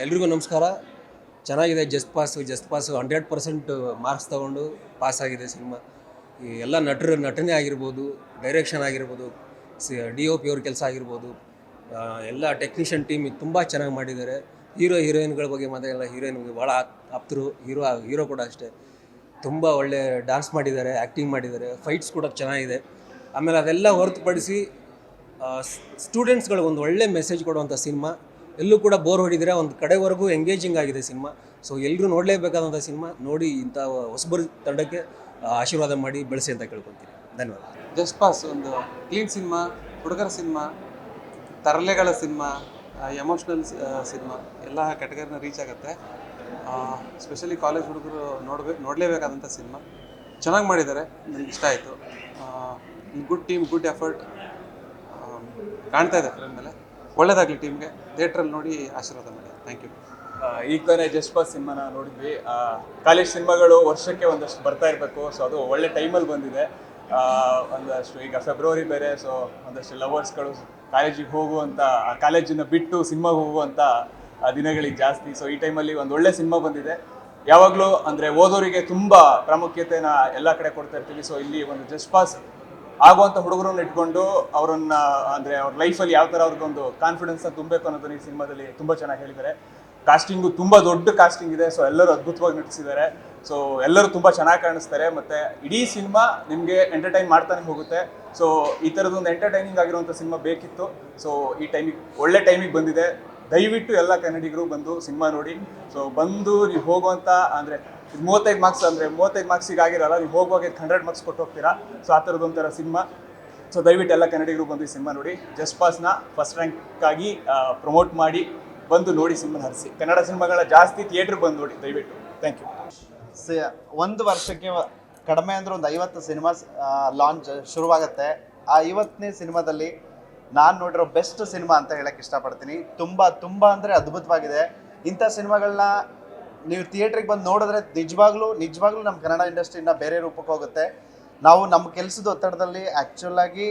ಎಲ್ರಿಗೂ ನಮಸ್ಕಾರ. ಚೆನ್ನಾಗಿದೆ. ಜಸ್ಟ್ ಪಾಸು 100% ಮಾರ್ಕ್ಸ್ ತೊಗೊಂಡು ಪಾಸಾಗಿದೆ ಸಿನಿಮಾ. ಈ ಎಲ್ಲ ನಟನೆ ಆಗಿರ್ಬೋದು, ಡೈರೆಕ್ಷನ್ ಆಗಿರ್ಬೋದು, DOP ಅವ್ರ ಕೆಲಸ ಆಗಿರ್ಬೋದು, ಎಲ್ಲ ಟೆಕ್ನಿಷಿಯನ್ ಟೀಮ್ ತುಂಬ ಚೆನ್ನಾಗಿ ಮಾಡಿದ್ದಾರೆ. ಹೀರೋಯಿನ್ಗಳ ಬಗ್ಗೆ ಮಾತಾಡಲ್ಲ. ಹೀರೋಯಿನ್ಗೆ ಭಾಳ ಆಪ್ತರು. ಹೀರೋ ಕೂಡ ಅಷ್ಟೇ ತುಂಬ ಒಳ್ಳೆ ಡ್ಯಾನ್ಸ್ ಮಾಡಿದ್ದಾರೆ, ಆ್ಯಕ್ಟಿಂಗ್ ಮಾಡಿದ್ದಾರೆ, ಫೈಟ್ಸ್ ಕೂಡ ಚೆನ್ನಾಗಿದೆ. ಆಮೇಲೆ ಅದೆಲ್ಲ ಹೊರತುಪಡಿಸಿ ಸ್ಟೂಡೆಂಟ್ಸ್ಗಳಿಗೆ ಒಂದು ಒಳ್ಳೆ ಮೆಸೇಜ್ ಕೊಡುವಂಥ ಸಿನಿಮಾ. ಎಲ್ಲೂ ಕೂಡ ಬೋರ್ ಹೊಡಿದರೆ ಒಂದು ಕಡೆವರೆಗೂ ಎಂಗೇಜಿಂಗ್ ಆಗಿದೆ ಸಿನಿಮಾ. ಸೊ ಎಲ್ಲರೂ ನೋಡಲೇಬೇಕಾದಂಥ ಸಿನಿಮಾ. ನೋಡಿ ಇಂಥ ಹೊಸಬರ ತಂಡಕ್ಕೆ ಆಶೀರ್ವಾದ ಮಾಡಿ ಬೆಳೆಸಿ ಅಂತ ಕೇಳ್ಕೊತೀನಿ. ಧನ್ಯವಾದ. ಜಸ್ಟ್ ಪಾಸ್ ಒಂದು ಕ್ಲೀನ್ ಸಿನಿಮಾ, ಹುಡುಗರ ಸಿನಿಮಾ, ತರಲೆಗಳ ಸಿನಿಮಾ, ಎಮೋಷ್ನಲ್ ಸಿನಿಮಾ ಎಲ್ಲ ಕ್ಯಾಟಗರಿನ ರೀಚ್ ಆಗುತ್ತೆ. ಸ್ಪೆಷಲಿ ಕಾಲೇಜ್ ಹುಡುಗರು ನೋಡಲೇಬೇಕಾದಂಥ ಸಿನಿಮಾ. ಚೆನ್ನಾಗಿ ಮಾಡಿದ್ದಾರೆ, ನನಗೆ ಇಷ್ಟ ಆಯಿತು. ಗುಡ್ ಟೀಮ್, ಗುಡ್ ಎಫರ್ಟ್ ಕಾಣ್ತಾ ಇದೆ ಫಿಲ್ಮ್ ಮೇಲೆ. ಒಳ್ಳೇದಾಗಲಿ ಟೀಮ್ಗೆ. ಥಿಯೇಟ್ರಲ್ಲಿ ನೋಡಿ ಆಶೀರ್ವಾದ ಮಾಡಿ. Thank you. ಈಗ ತಾನೇ ಜಸ್ಟ್ ಪಾಸ್ ಸಿನಿಮಾನ ನೋಡಿದ್ವಿ. ಕಾಲೇಜ್ ಸಿನಿಮಾಗಳು ವರ್ಷಕ್ಕೆ ಒಂದಷ್ಟು ಬರ್ತಾ ಇರಬೇಕು. ಸೊ ಅದು ಒಳ್ಳೆ ಟೈಮಲ್ಲಿ ಬಂದಿದೆ. ಒಂದಷ್ಟು ಈಗ ಫೆಬ್ರವರಿ ಬೇರೆ, ಸೊ ಒಂದಷ್ಟು ಲವರ್ಸ್ಗಳು ಕಾಲೇಜಿಗೆ ಹೋಗುವಂಥ, ಆ ಕಾಲೇಜಿನ ಬಿಟ್ಟು ಸಿನಿಮಾಗೆ ಹೋಗುವಂಥ ದಿನಗಳಿಗೆ ಜಾಸ್ತಿ. ಸೊ ಈ ಟೈಮಲ್ಲಿ ಒಂದು ಒಳ್ಳೆ ಸಿನಿಮಾ ಬಂದಿದೆ. ಯಾವಾಗಲೂ ಅಂದರೆ ಓದೋರಿಗೆ ತುಂಬ ಪ್ರಾಮುಖ್ಯತೆನ ಎಲ್ಲ ಕಡೆ ಕೊಡ್ತಾ ಇರ್ತೀವಿ. ಸೊ ಇಲ್ಲಿ ಒಂದು ಜಸ್ಟ್ ಪಾಸ್ ಆಗುವಂಥ ಹುಡುಗರನ್ನ ಇಟ್ಕೊಂಡು ಅವರನ್ನ ಅಂದರೆ ಅವ್ರ ಲೈಫಲ್ಲಿ ಯಾವ ಥರ ಅವ್ರಿಗೊಂದು ಕಾನ್ಫಿಡೆನ್ಸ್ನ ತುಂಬಬೇಕು ಅನ್ನೋದನ್ನ ಈ ಸಿನಿಮಾದಲ್ಲಿ ತುಂಬ ಚೆನ್ನಾಗಿ ಹೇಳಿದ್ದಾರೆ. ಕಾಸ್ಟಿಂಗು ತುಂಬ ದೊಡ್ಡ ಕಾಸ್ಟಿಂಗ್ ಇದೆ. ಸೊ ಎಲ್ಲರೂ ಅದ್ಭುತವಾಗಿ ನಟಿಸಿದ್ದಾರೆ. ಸೊ ಎಲ್ಲರೂ ತುಂಬ ಚೆನ್ನಾಗಿ ಕಾಣಿಸ್ತಾರೆ. ಮತ್ತು ಇಡೀ ಸಿನಿಮಾ ನಿಮಗೆ ಎಂಟರ್ಟೈನ್ ಮಾಡ್ತಾನೆ ಹೋಗುತ್ತೆ. ಸೊ ಈ ಥರದೊಂದು ಎಂಟರ್ಟೈನಿಂಗ್ ಆಗಿರುವಂಥ ಸಿನಿಮಾ ಬೇಕಿತ್ತು. ಸೊ ಈ ಟೈಮಿಗೆ ಒಳ್ಳೆ ಟೈಮಿಗೆ ಬಂದಿದೆ. ದಯವಿಟ್ಟು ಎಲ್ಲ ಕನ್ನಡಿಗರು ಬಂದು ಸಿನಿಮಾ ನೋಡಿ. ಸೊ ಬಂದು ನೀವು ಹೋಗುವಂಥ ಅಂದರೆ 35 ಮಾರ್ಕ್ಸ್ ಅಂದರೆ 35 ಮಾರ್ಕ್ಸಿಗೆ ಆಗಿರಲ್ಲ, ನೀವು ಹೋಗುವಾಗ 100 ಮಾರ್ಕ್ಸ್ ಕೊಟ್ಟು ಹೋಗ್ತೀರಾ. ಸೊ ಆ ಥರದೊಂಥರ ಸಿನಿಮಾ. ಸೊ ದಯವಿಟ್ಟು ಎಲ್ಲ ಕನ್ನಡಿಗರು ಬಂದು ಈ ಸಿನಿಮಾ ನೋಡಿ. ಜಸ್ಟ್ ಪಾಸ್ನ ಫಸ್ಟ್ ರ್ಯಾಂಕಾಗಿ ಪ್ರಮೋಟ್ ಮಾಡಿ ಬಂದು ನೋಡಿ, ಸಿನಿಮಾ ಹರಿಸಿ. ಕನ್ನಡ ಸಿನಿಮಾಗಳ ಜಾಸ್ತಿ ಥಿಯೇಟ್ರಿಗೆ ಬಂದು ನೋಡಿ ದಯವಿಟ್ಟು. Thank you. ಒಂದು ವರ್ಷಕ್ಕೆ ಕಡಿಮೆ ಅಂದರೆ ಒಂದು 50 ಸಿನಿಮಾ ಲಾಂಚ್ ಶುರುವಾಗುತ್ತೆ. ಆ 50ನೇ ಸಿನಿಮಾದಲ್ಲಿ ನಾನು ನೋಡಿರೋ ಬೆಸ್ಟ್ ಸಿನಿಮಾ ಅಂತ ಹೇಳಕ್ಕೆ ಇಷ್ಟಪಡ್ತೀನಿ. ತುಂಬ ಅಂದರೆ ಅದ್ಭುತವಾಗಿದೆ. ಇಂಥ ಸಿನಿಮಾಗಳನ್ನ ನೀವು ಥಿಯೇಟ್ರಿಗೆ ಬಂದು ನೋಡಿದ್ರೆ ನಿಜವಾಗ್ಲೂ ನಮ್ಮ ಕನ್ನಡ ಇಂಡಸ್ಟ್ರಿನ ಬೇರೆ ರೂಪಕ್ಕೆ ಹೋಗುತ್ತೆ. ನಾವು ನಮ್ಮ ಕೆಲಸದ ಒತ್ತಡದಲ್ಲಿ ಆ್ಯಕ್ಚುಲಾಗಿ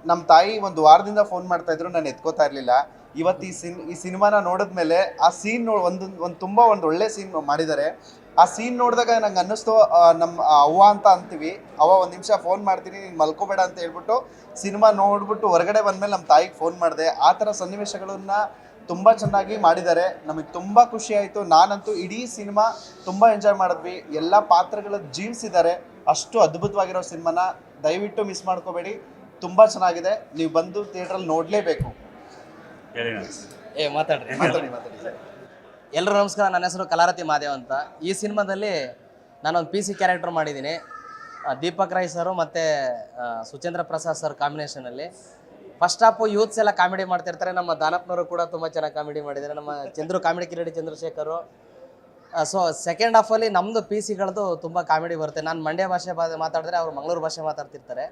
ನಮ್ಮ ತಾಯಿ ಒಂದು ವಾರದಿಂದ ಫೋನ್ ಮಾಡ್ತಾಯಿದ್ರು, ನಾನು ಎತ್ಕೋತಾ ಇರಲಿಲ್ಲ. ಇವತ್ತು ಈ ಸಿನಿಮಾನ ನೋಡಿದ್ಮೇಲೆ ಆ ಸೀನ್ ಒಂದು ಒಳ್ಳೆ ಸೀನ್ ಮಾಡಿದ್ದಾರೆ. ಆ ಸೀನ್ ನೋಡಿದಾಗ ನಂಗೆ ಅನ್ನಿಸ್ತು, ನಮ್ಮ ಅವ್ವ ಅಂತ ಅಂತೀವಿ, ಅವ್ವ ಒಂದು ನಿಮಿಷ ಫೋನ್ ಮಾಡ್ತೀನಿ, ನೀನು ಮಲ್ಕೋಬೇಡ ಅಂತ ಹೇಳ್ಬಿಟ್ಟು ಸಿನಿಮಾ ನೋಡ್ಬಿಟ್ಟು ಹೊರಗಡೆ ಬಂದಮೇಲೆ ನಮ್ಮ ತಾಯಿಗೆ ಫೋನ್ ಮಾಡಿದೆ. ಆ ಥರ ಸನ್ನಿವೇಶಗಳನ್ನು ತುಂಬ ಚೆನ್ನಾಗಿ ಮಾಡಿದ್ದಾರೆ. ನಮಗೆ ತುಂಬ ಖುಷಿ ಆಯಿತು. ನಾನಂತೂ ಇಡೀ ಸಿನಿಮಾ ತುಂಬ ಎಂಜಾಯ್ ಮಾಡಿದ್ವಿ. ಎಲ್ಲ ಪಾತ್ರಗಳು ಜೀವಿಸಿದ್ದಾರೆ. ಅಷ್ಟು ಅದ್ಭುತವಾಗಿರೋ ಸಿನಿಮಾನ ದಯವಿಟ್ಟು ಮಿಸ್ ಮಾಡ್ಕೋಬೇಡಿ. ತುಂಬ ಚೆನ್ನಾಗಿದೆ. ನೀವು ಬಂದು ಥಿಯೇಟ್ರಲ್ಲಿ ನೋಡಲೇಬೇಕು. ಮಾತಾಡಿ. ಎಲ್ಲರೂ ನಮಸ್ಕಾರ. ನನ್ನ ಹೆಸರು ಕಲಾರತಿ ಮಹಾದೇವ್ ಅಂತ. ಈ ಸಿನಿಮಾದಲ್ಲಿ ನಾನೊಂದು PC ಕ್ಯಾರೆಕ್ಟರ್ ಮಾಡಿದ್ದೀನಿ. ದೀಪಕ್ ರೈ ಸರು ಮತ್ತು ಸುಚೇಂದ್ರ ಪ್ರಸಾದ್ ಸರ್ ಕಾಂಬಿನೇಷನಲ್ಲಿ. ಫಸ್ಟ್ ಹಾಫು ಯೂತ್ಸ್ ಎಲ್ಲ ಕಾಮಿಡಿ ಮಾಡ್ತಿರ್ತಾರೆ. ನಮ್ಮ ದಾನಪ್ಪನವರು ಕೂಡ ತುಂಬ ಚೆನ್ನಾಗಿ ಕಾಮಿಡಿ ಮಾಡಿದ್ದಾರೆ. ನಮ್ಮ ಕಾಮಿಡಿ ಕಿರಡಿ ಚಂದ್ರಶೇಖರು. ಸೊ ಸೆಕೆಂಡ್ ಹಾಫಲ್ಲಿ ನಮ್ಮದು PCಗಳದ್ದು ತುಂಬ ಕಾಮಿಡಿ ಬರುತ್ತೆ. ನಾನು ಮಂಡ್ಯ ಭಾಷೆ ಮಾತಾಡಿದ್ರೆ ಅವರು ಮಂಗಳೂರು ಭಾಷೆ ಮಾತಾಡ್ತಿರ್ತಾರೆ.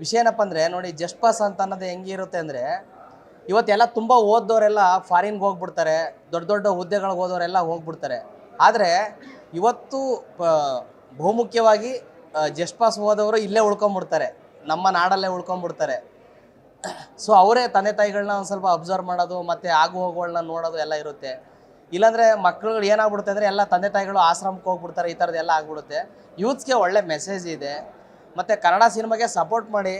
ವಿಷಯ ಏನಪ್ಪ ಅಂದರೆ ನೋಡಿ, ಜಸ್ಟ್ ಪಾಸ್ ಅಂತ ಅನ್ನೋದು ಹೆಂಗಿರುತ್ತೆ ಅಂದರೆ, ಇವತ್ತೆಲ್ಲ ತುಂಬ ಓದೋರೆಲ್ಲ ಫಾರಿನ್ಗೆ ಹೋಗ್ಬಿಡ್ತಾರೆ, ದೊಡ್ಡ ಹುದ್ದೆಗಳಿಗೆ ಓದೋರೆಲ್ಲ ಹೋಗ್ಬಿಡ್ತಾರೆ. ಆದರೆ ಇವತ್ತು ಬಹುಮುಖ್ಯವಾಗಿ ಜಸ್ಟ್ ಪಾಸ್ ಓದೋರು ಇಲ್ಲೇ ಉಳ್ಕೊಂಬಿಡ್ತಾರೆ, ನಮ್ಮ ನಾಡಲ್ಲೇ ಉಳ್ಕೊಂಬಿಡ್ತಾರೆ. ಸೊ ಅವರೇ ತಂದೆ ತಾಯಿಗಳನ್ನ ಒಂದು ಸ್ವಲ್ಪ ಅಬ್ಸರ್ವ್ ಮಾಡೋದು ಮತ್ತು ಆಗು ಹೋಗುಗಳನ್ನ ನೋಡೋದು ಎಲ್ಲ ಇರುತ್ತೆ. ಇಲ್ಲಾಂದರೆ ಮಕ್ಕಳುಗಳು ಏನಾಗ್ಬಿಡುತ್ತೆ ಅಂದರೆ ಎಲ್ಲ ತಂದೆ ತಾಯಿಗಳು ಆಶ್ರಮಕ್ಕೆ ಹೋಗ್ಬಿಡ್ತಾರೆ. ಈ ಥರದ್ದೆಲ್ಲ ಆಗ್ಬಿಡುತ್ತೆ. ಯೂತ್ಸ್ಗೆ ಒಳ್ಳೆ ಮೆಸೇಜ್ ಇದೆ. ಮತ್ತು ಕನ್ನಡ ಸಿನಿಮಾಗೆ ಸಪೋರ್ಟ್ ಮಾಡಿ,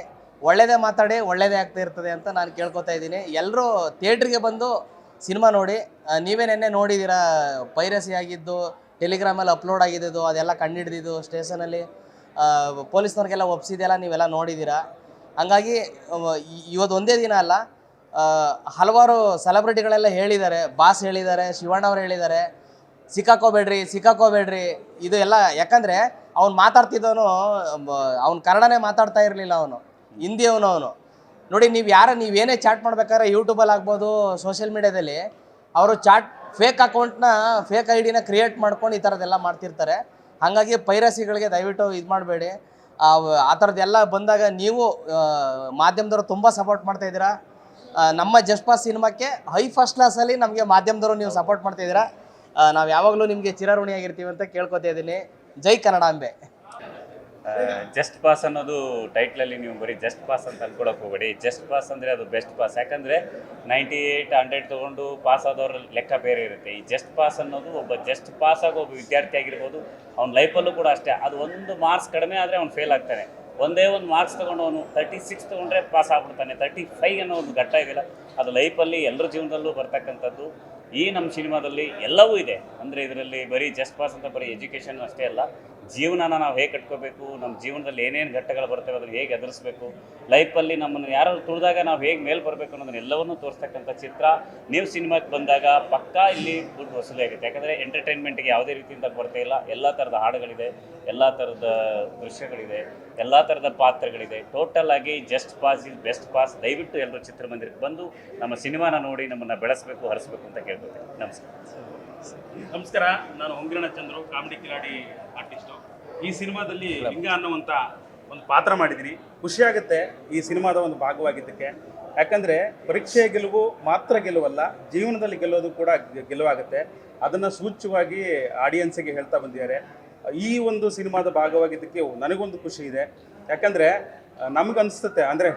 ಒಳ್ಳೆಯದೇ ಮಾತಾಡಿ, ಒಳ್ಳೆಯದೇ ಆಗ್ತಾ ಇರ್ತದೆ ಅಂತ ನಾನು ಕೇಳ್ಕೊತಾ ಇದ್ದೀನಿ. ಎಲ್ಲರೂ ಥಿಯೇಟ್ರಿಗೆ ಬಂದು ಸಿನಿಮಾ ನೋಡಿ. ನೀವೇ ನೆನ್ನೆ ನೋಡಿದ್ದೀರಾ, ಪೈರಸಿ ಆಗಿದ್ದು, ಟೆಲಿಗ್ರಾಮಲ್ಲಿ ಅಪ್ಲೋಡ್ ಆಗಿದ್ದು, ಅದೆಲ್ಲ ಕಂಡುಹಿಡಿದಿದ್ದು, ಸ್ಟೇಷನಲ್ಲಿ ಪೊಲೀಸ್ನವ್ರಿಗೆಲ್ಲ ಒಪ್ಸಿದೆಲ್ಲ ನೀವೆಲ್ಲ ನೋಡಿದ್ದೀರಾ. ಹಂಗಾಗಿ ಇವತ್ತು ಒಂದೇ ದಿನ ಅಲ್ಲ, ಹಲವಾರು ಸೆಲೆಬ್ರಿಟಿಗಳೆಲ್ಲ ಹೇಳಿದ್ದಾರೆ. ಬಾಸ್ ಹೇಳಿದ್ದಾರೆ, ಶಿವಣ್ಣವ್ರು ಹೇಳಿದ್ದಾರೆ, ಸಿಕ್ಕಾಕೋಬೇಡ್ರಿ ಇದು ಎಲ್ಲ. ಯಾಕಂದರೆ ಅವ್ನು ಮಾತಾಡ್ತಿದ್ದವನು ಅವ್ನು ಕನ್ನಡನೇ ಮಾತಾಡ್ತಾ ಇರಲಿಲ್ಲ, ಅವನು ಹಿಂದಿಯವನು. ನೋಡಿ, ನೀವೇನೇ ಚಾಟ್ ಮಾಡ್ಬೇಕಾದ್ರೆ ಯೂಟ್ಯೂಬಲ್ಲಿ ಆಗ್ಬೋದು, ಸೋಷಿಯಲ್ ಮೀಡ್ಯಾದಲ್ಲಿ ಅವರು ಫೇಕ್ ಅಕೌಂಟ್ನ, ಫೇಕ್ ID ನ ಕ್ರಿಯೇಟ್ ಮಾಡ್ಕೊಂಡು ಈ ಥರದ್ದೆಲ್ಲ ಮಾಡ್ತಿರ್ತಾರೆ. ಹಾಗಾಗಿ ಪೈರಸಿಗಳಿಗೆ ದಯವಿಟ್ಟು ಇದು ಮಾಡಬೇಡಿ. ಆ ಥರದ್ದೆಲ್ಲ ಬಂದಾಗ ನೀವು ಮಾಧ್ಯಮದವರು ತುಂಬ ಸಪೋರ್ಟ್ ಮಾಡ್ತಾಯಿದ್ದೀರಾ. ನಮ್ಮ ಜಸ್ಟ್ ಪಾಸ್ ಸಿನಿಮಾಕ್ಕೆ ಫಸ್ಟ್ ಕ್ಲಾಸಲ್ಲಿ ನಮಗೆ ಮಾಧ್ಯಮದವರು ನೀವು ಸಪೋರ್ಟ್ ಮಾಡ್ತಾಯಿದ್ದೀರಾ. ನಾವು ಯಾವಾಗಲೂ ನಿಮಗೆ ಚಿರಋಣಿಯಾಗಿರ್ತೀವಿ ಅಂತ ಕೇಳ್ಕೊತಾ ಇದ್ದೀನಿ. ಜೈ ಕನ್ನಡಾಂಬೆ. ಜಸ್ಟ್ ಪಾಸ್ ಅನ್ನೋದು ಟೈಟ್ಲಲ್ಲಿ ನೀವು ಬರೀ ಜಸ್ಟ್ ಪಾಸ್ ಅಂತ ಅನ್ಕೊಳಕ್ಕೆ ಹೋಗಬೇಡಿ. ಜಸ್ಟ್ ಪಾಸ್ ಅಂದರೆ ಅದು ಬೆಸ್ಟ್ ಪಾಸ್. ಯಾಕಂದರೆ 98 100 ತೊಗೊಂಡು ಪಾಸ್ ಆದವ್ರ ಲೆಕ್ಕ ಬೇರೆ ಇರುತ್ತೆ. ಈ ಜಸ್ಟ್ ಪಾಸ್ ಅನ್ನೋದು ಒಬ್ಬ ಜಸ್ಟ್ ಪಾಸ್ ಆಗೋ ಒಬ್ಬ ವಿದ್ಯಾರ್ಥಿ ಆಗಿರ್ಬೋದು, ಅವ್ನ ಲೈಫಲ್ಲೂ ಕೂಡ ಅಷ್ಟೇ. ಅದು ಒಂದು ಮಾರ್ಕ್ಸ್ ಕಡಿಮೆ ಆದರೆ ಅವ್ನು ಫೇಲ್ ಆಗ್ತಾನೆ. ಒಂದೇ ಒಂದು ಮಾರ್ಕ್ಸ್ ತೊಗೊಂಡು ಅವನು 36 ತೊಗೊಂಡ್ರೆ ಪಾಸ್ ಆಗ್ಬಿಡ್ತಾನೆ. 35 ಅನ್ನೋ ಒಂದು ಘಟ್ಟ ಇದೆಯಲ್ಲ, ಅದು ಲೈಫಲ್ಲಿ ಎಲ್ಲರ ಜೀವನದಲ್ಲೂ ಬರ್ತಕ್ಕಂಥದ್ದು. ಈ ನಮ್ಮ ಸಿನಿಮಾದಲ್ಲಿ ಎಲ್ಲವೂ ಇದೆ. ಅಂದರೆ ಇದರಲ್ಲಿ ಬರೀ ಜಸ್ಟ್ ಪಾಸ್ ಅಂತ ಬರೀ ಎಜುಕೇಷನ್ ಅಷ್ಟೇ ಅಲ್ಲ, ಜೀವನನ ನಾವು ಹೇಗೆ ಕಟ್ಕೋಬೇಕು, ನಮ್ಮ ಜೀವನದಲ್ಲಿ ಏನೇನು ಘಟ್ಟಗಳು ಬರ್ತವೆ ಅದನ್ನು ಹೇಗೆ ಎದುರಿಸ್ಬೇಕು, ಲೈಫಲ್ಲಿ ನಮ್ಮನ್ನು ಯಾರು ತುಳಿದಾಗ ನಾವು ಹೇಗೆ ಮೇಲೆ ಬರಬೇಕು ಅನ್ನೋದನ್ನ ಎಲ್ಲವನ್ನೂ ತೋರಿಸ್ತಕ್ಕಂಥ ಚಿತ್ರ. ನೀವು ಸಿನಿಮಾಕ್ಕೆ ಬಂದಾಗ ಪಕ್ಕಾ ಇಲ್ಲಿ ದುಡ್ಡು ವಸೂಲಿ ಆಗುತ್ತೆ. ಯಾಕಂದರೆ ಎಂಟರ್ಟೈನ್ಮೆಂಟ್ಗೆ ಯಾವುದೇ ರೀತಿಯಿಂದ ಕೊರತೆ ಇಲ್ಲ. ಎಲ್ಲ ಥರದ ಹಾಡುಗಳಿದೆ, ಎಲ್ಲ ಥರದ ದೃಶ್ಯಗಳಿದೆ, ಎಲ್ಲ ಥರದ ಪಾತ್ರಗಳಿದೆ. ಟೋಟಲ್ ಆಗಿ just pass is best pass. ದಯವಿಟ್ಟು ಎಲ್ಲರೂ ಚಿತ್ರಮಂದಿರಕ್ಕೆ ಬಂದು ನಮ್ಮ ಸಿನಿಮಾನ ನೋಡಿ ನಮ್ಮನ್ನು ಬೆಳೆಸಬೇಕು, ಹರಿಸ್ಬೇಕು ಅಂತ ಕೇಳ್ಕೊತೀನಿ. ನಮಸ್ಕಾರ. ನಮಸ್ಕಾರ, ನಾನು ಹೊಂಗಿರಣ ಚಂದ್ರು, ಕಾಮಿಡಿ ಕಿಲಾಡಿ ಆರ್ಟಿಸ್ಟು. ಈ ಸಿನಿಮಾದಲ್ಲಿ ಲಿಂಗ ಅನ್ನುವಂಥ ಒಂದು ಪಾತ್ರ ಮಾಡಿದ್ದೀನಿ. ಖುಷಿಯಾಗುತ್ತೆ ಈ ಸಿನಿಮಾದ ಒಂದು ಭಾಗವಾಗಿದ್ದಕ್ಕೆ. ಯಾಕಂದರೆ ಪರೀಕ್ಷೆಯ ಗೆಲುವು ಮಾತ್ರ ಗೆಲುವಲ್ಲ, ಜೀವನದಲ್ಲಿ ಗೆಲ್ಲೋದು ಕೂಡ ಗೆಲುವಾಗುತ್ತೆ. ಅದನ್ನು ಸೂಚ್ಯವಾಗಿ ಆಡಿಯನ್ಸಿಗೆ ಹೇಳ್ತಾ ಬಂದಿದ್ದಾರೆ. ಈ ಒಂದು ಸಿನಿಮಾದ ಭಾಗವಾಗಿದ್ದಕ್ಕೆ ನನಗೊಂದು ಖುಷಿ ಇದೆ. ಯಾಕಂದರೆ ನಮಗನ್ಸುತ್ತೆ ಅಂದರೆ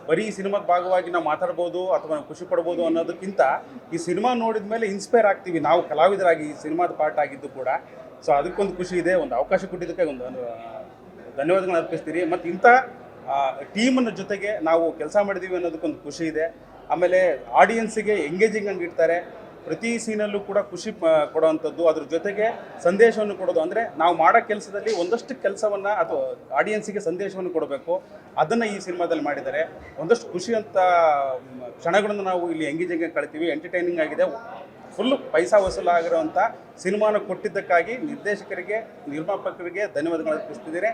ಬರೀ ಸಿನಿಮಾದ ಭಾಗವಾಗಿ ನಾವು ಮಾತಾಡ್ಬೋದು ಅಥವಾ ನಾವು ಖುಷಿ ಪಡ್ಬೋದು ಅನ್ನೋದಕ್ಕಿಂತ ಈ ಸಿನಿಮಾ ನೋಡಿದ ಮೇಲೆ ಇನ್ಸ್ಪೈರ್ ಆಗ್ತೀವಿ ನಾವು ಕಲಾವಿದರಾಗಿ, ಈ ಸಿನಿಮಾದ ಪಾರ್ಟ್ ಆಗಿದ್ದು ಕೂಡ. ಸೊ ಅದಕ್ಕೊಂದು ಖುಷಿ ಇದೆ. ಒಂದು ಅವಕಾಶ ಕೊಟ್ಟಿದ್ದಕ್ಕೆ ಒಂದು ಧನ್ಯವಾದಗಳನ್ನ ಅರ್ಪಿಸ್ತೀರಿ. ಮತ್ತು ಇಂಥ ಟೀಮನ್ನ ಜೊತೆಗೆ ನಾವು ಕೆಲಸ ಮಾಡಿದ್ದೀವಿ ಅನ್ನೋದಕ್ಕೊಂದು ಖುಷಿ ಇದೆ. ಆಮೇಲೆ ಆಡಿಯನ್ಸಿಗೆ ಎಂಗೇಜಿಂಗ್ ಆಗಿ ಇಡ್ತಾರೆ. ಪ್ರತಿ ಸೀನಲ್ಲೂ ಕೂಡ ಖುಷಿ ಕೊಡುವಂಥದ್ದು, ಅದ್ರ ಜೊತೆಗೆ ಸಂದೇಶವನ್ನು ಕೊಡೋದು. ಅಂದರೆ ನಾವು ಮಾಡೋ ಕೆಲಸದಲ್ಲಿ ಒಂದಷ್ಟು ಕೆಲಸವನ್ನು ಅಥವಾ ಆಡಿಯನ್ಸಿಗೆ ಸಂದೇಶವನ್ನು ಕೊಡಬೇಕು, ಅದನ್ನು ಈ ಸಿನಿಮಾದಲ್ಲಿ ಮಾಡಿದ್ದಾರೆ. ಒಂದಷ್ಟು ಖುಷಿಯಂಥ ಕ್ಷಣಗಳನ್ನು ನಾವು ಇಲ್ಲಿ ಎಂಗೇಜಿಂಗ್ ಕಳಿತೀವಿ. ಎಂಟರ್ಟೈನಿಂಗ್ ಆಗಿದೆ. ಫುಲ್ಲು ಪೈಸಾ ವಸೂಲಾಗಿರುವಂಥ ಸಿನಿಮಾನ ಕೊಟ್ಟಿದ್ದಕ್ಕಾಗಿ ನಿರ್ದೇಶಕರಿಗೆ, ನಿರ್ಮಾಪಕರಿಗೆ ಧನ್ಯವಾದಗಳು ಅರ್ಪಿಸ್ತಿದ್ದೀನಿ.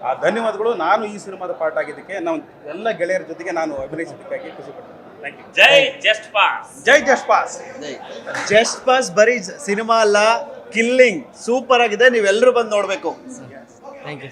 ಆ ಧನ್ಯವಾದಗಳು ನಾನು ಈ ಸಿನಿಮಾದ ಪಾರ್ಟ್ ಆಗಿದ್ದಕ್ಕೆ, ನಾವು ಎಲ್ಲ ಗೆಳೆಯರ ಜೊತೆಗೆ ನಾನು ಅಭಿನಯಿಸಿದ್ದಕ್ಕಾಗಿ ಖುಷಿ ಪಡ್ತೀನಿ. Thank you. ಜೈ ಜಸ್ಟ್ ಪಾಸ್. ಜೈ ಜಸ್ಟ್ ಪಾಸ್. ಜಸ್ಟ್ ಪಾಸ್ ಬರೀ ಸಿನಿಮಾ ಅಲ್ಲ, ಕಿಲ್ಲಿಂಗ್ ಸೂಪರ್ ಆಗಿದೆ. ನೀವೆಲ್ಲರೂ ಬಂದು ನೋಡಬೇಕು. Thank you.